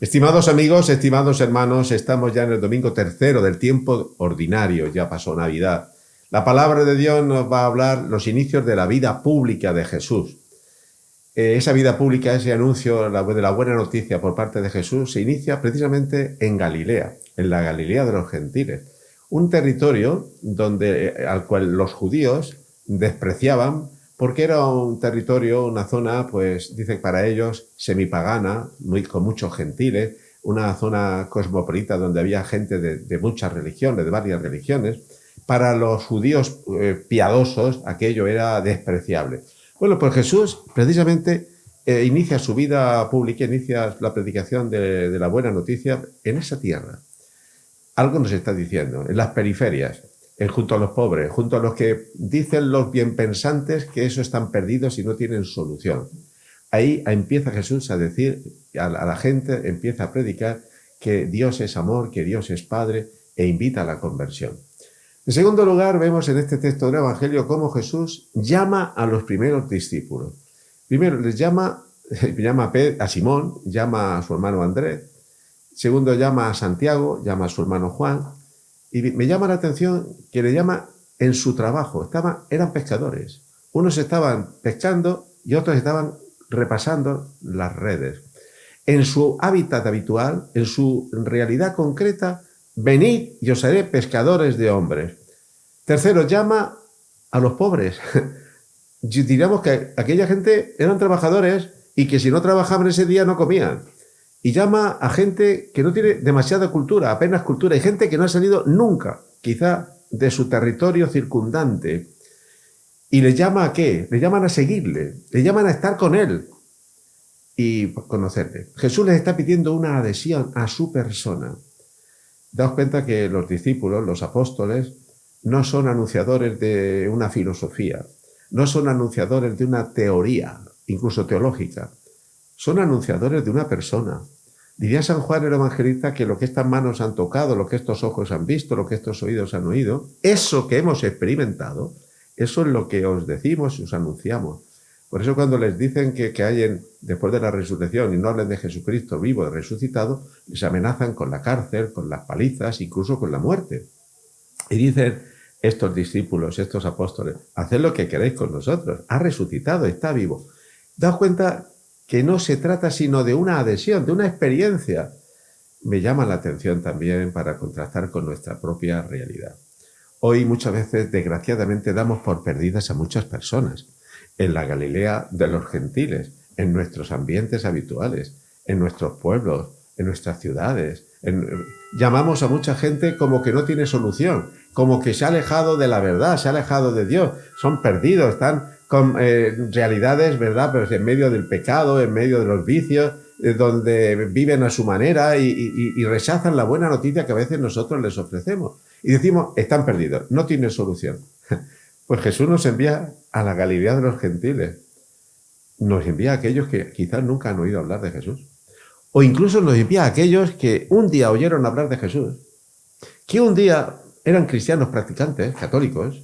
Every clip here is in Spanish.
Estimados amigos, estimados hermanos, estamos ya en el domingo tercero del tiempo ordinario, ya pasó Navidad. La palabra de Dios nos va a hablar los inicios de la vida pública de Jesús. Esa vida pública, ese anuncio de la buena noticia por parte de Jesús, se inicia precisamente en Galilea, en la Galilea de los gentiles, un territorio al cual los judíos despreciaban porque era un territorio, una zona, pues dicen para ellos, semipagana, con muchos gentiles, una zona cosmopolita donde había gente de muchas religiones, de varias religiones. Para los judíos piadosos aquello era despreciable. Bueno, pues Jesús precisamente inicia su vida pública, inicia la predicación de la buena noticia en esa tierra. Algo nos está diciendo, en las periferias, junto a los pobres, junto a los que dicen los bienpensantes que eso están perdidos y no tienen solución. Ahí empieza Jesús a decir a la gente, empieza a predicar que Dios es amor, que Dios es Padre e invita a la conversión. En segundo lugar, vemos en este texto del Evangelio cómo Jesús llama a los primeros discípulos. Primero les llama a Simón, llama a su hermano Andrés. Segundo, llama a Santiago, llama a su hermano Juan. Y me llama la atención que le llama en su trabajo. Eran pescadores. Unos estaban pescando y otros estaban repasando las redes. En su hábitat habitual, en su realidad concreta, venid y os haré pescadores de hombres. Tercero, llama a los pobres. Diríamos que aquella gente eran trabajadores y que si no trabajaban ese día no comían. Y llama a gente que no tiene demasiada cultura, apenas cultura, y gente que no ha salido nunca, quizá, de su territorio circundante. ¿Y le llama a qué? Le llaman a seguirle, le llaman a estar con él y conocerle. Jesús les está pidiendo una adhesión a su persona. Daos cuenta que los discípulos, los apóstoles, no son anunciadores de una filosofía, no son anunciadores de una teoría, incluso teológica. Son anunciadores de una persona. Diría San Juan el Evangelista que lo que estas manos han tocado, lo que estos ojos han visto, lo que estos oídos han oído, eso que hemos experimentado, eso es lo que os decimos y os anunciamos. Por eso cuando les dicen que hay después de la resurrección y no hablen de Jesucristo vivo y resucitado, les amenazan con la cárcel, con las palizas, incluso con la muerte. Y dicen estos discípulos, estos apóstoles, haced lo que queréis con nosotros. Ha resucitado, está vivo. Daos cuenta que no se trata sino de una adhesión, de una experiencia. Me llama la atención también para contrastar con nuestra propia realidad. Hoy muchas veces, desgraciadamente, damos por perdidas a muchas personas. En la Galilea de los gentiles, en nuestros ambientes habituales, en nuestros pueblos, en nuestras ciudades. Llamamos a mucha gente como que no tiene solución, como que se ha alejado de la verdad, se ha alejado de Dios. Son perdidos, están con realidades, ¿verdad? Pero en medio del pecado, en medio de los vicios, donde viven a su manera y rechazan la buena noticia que a veces nosotros les ofrecemos. Y decimos, están perdidos, no tienen solución. Pues Jesús nos envía a la Galilea de los gentiles. Nos envía a aquellos que quizás nunca han oído hablar de Jesús. O incluso nos envía a aquellos que un día oyeron hablar de Jesús, que un día eran cristianos practicantes, católicos,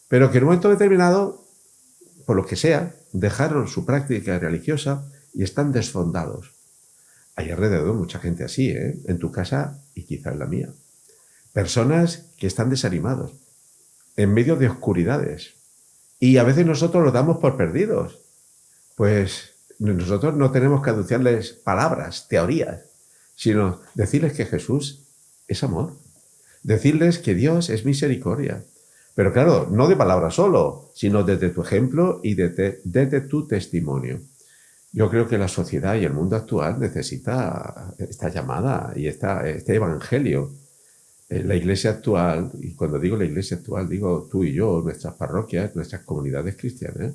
pero que en un momento determinado, por lo que sea, dejaron su práctica religiosa y están desfondados. Hay alrededor mucha gente así, en tu casa y quizá en la mía. Personas que están desanimados, en medio de oscuridades. Y a veces nosotros los damos por perdidos. Pues nosotros no tenemos que anunciarles palabras, teorías, sino decirles que Jesús es amor. Decirles que Dios es misericordia. Pero claro, no de palabras solo, sino desde tu ejemplo y desde tu testimonio. Yo creo que la sociedad y el mundo actual necesita esta llamada y este evangelio. La iglesia actual, y cuando digo la iglesia actual, digo tú y yo, nuestras parroquias, nuestras comunidades cristianas,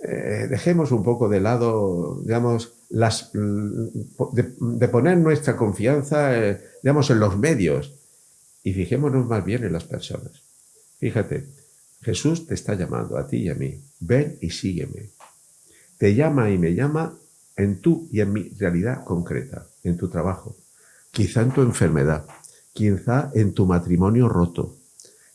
dejemos un poco de lado, digamos, de poner nuestra confianza, digamos, en los medios y fijémonos más bien en las personas. Fíjate, Jesús te está llamando a ti y a mí. Ven y sígueme. te llama y me llama en tu y en mi realidad concreta, en tu trabajo, quizá en tu enfermedad, quizá en tu matrimonio roto,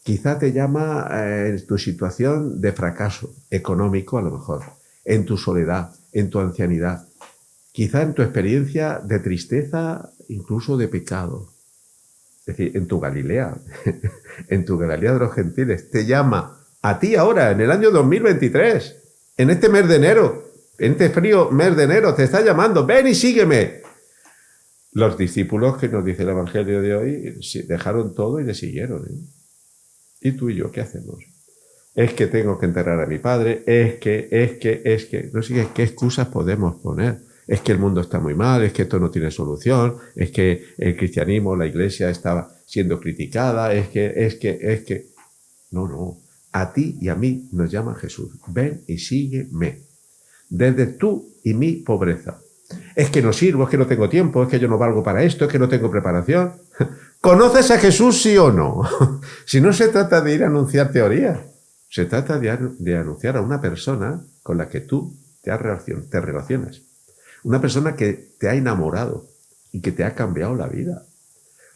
quizá te llama en tu situación de fracaso económico a lo mejor, en tu soledad, en tu ancianidad, quizá en tu experiencia de tristeza, incluso de pecado. Es decir, en tu Galilea, en tu Galilea de los gentiles, te llama a ti ahora, en el año 2023, en este mes de enero, en este frío mes de enero, te está llamando, ven y sígueme. Los discípulos, que nos dice el Evangelio de hoy, dejaron todo y le siguieron. ¿Y tú y yo qué hacemos? Es que tengo que enterrar a mi padre, es que, no sé qué excusas podemos poner. Es que el mundo está muy mal, es que esto no tiene solución, es que el cristianismo, la iglesia está siendo criticada, es que... No, a ti y a mí nos llama Jesús. Ven y sígueme. Desde tú y mi pobreza. Es que no sirvo, es que no tengo tiempo, es que yo no valgo para esto, es que no tengo preparación. ¿Conoces a Jesús, sí o no? Si no se trata de ir a anunciar teoría, se trata de anunciar a una persona con la que tú te relacionas. Una persona que te ha enamorado y que te ha cambiado la vida.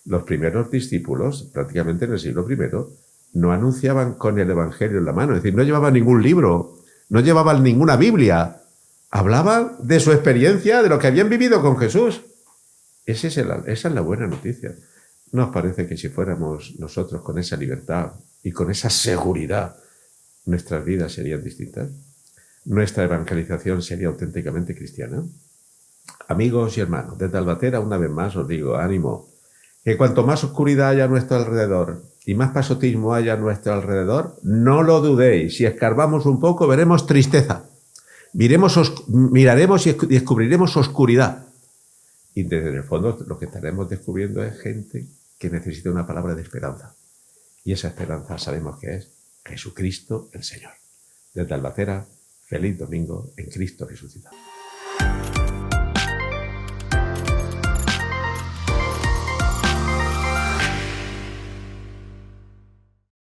Los primeros discípulos, prácticamente en el siglo I, no anunciaban con el Evangelio en la mano. Es decir, no llevaban ningún libro, no llevaban ninguna Biblia. Hablaban de su experiencia, de lo que habían vivido con Jesús. Esa es la buena noticia. ¿No os parece que si fuéramos nosotros con esa libertad y con esa seguridad, nuestras vidas serían distintas? ¿Nuestra evangelización sería auténticamente cristiana? Amigos y hermanos, desde Albatera una vez más os digo, ánimo, que cuanto más oscuridad haya a nuestro alrededor y más pasotismo haya a nuestro alrededor, no lo dudéis, si escarbamos un poco veremos tristeza, miraremos y descubriremos oscuridad. Y desde el fondo lo que estaremos descubriendo es gente que necesita una palabra de esperanza. Y esa esperanza sabemos que es Jesucristo el Señor. Desde Albatera, feliz domingo en Cristo resucitado.